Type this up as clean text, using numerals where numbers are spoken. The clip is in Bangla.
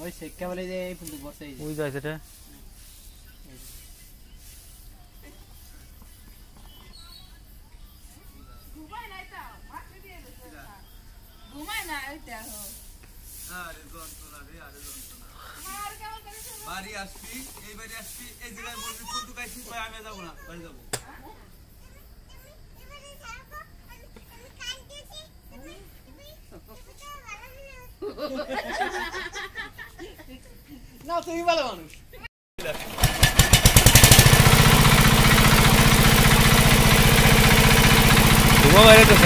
ওই শেখা বলে যে এই ফুল বসে ওই যায় সেটা ঘুমায় না এটা মাকে দিয়ে দিছে ঘুমায় না এটা হো আরে যন্ত্রণা রে আরে যন্ত্রণা আর কেমন করেছ বাড়ি আসবি এই বাড়ি আসবি এই জায়গায় বলবি কোন দোকাইছি কই আমি যাব না বাড়ি যাব না তুমি ভালো মানুষ ঘুমা বাইরে তো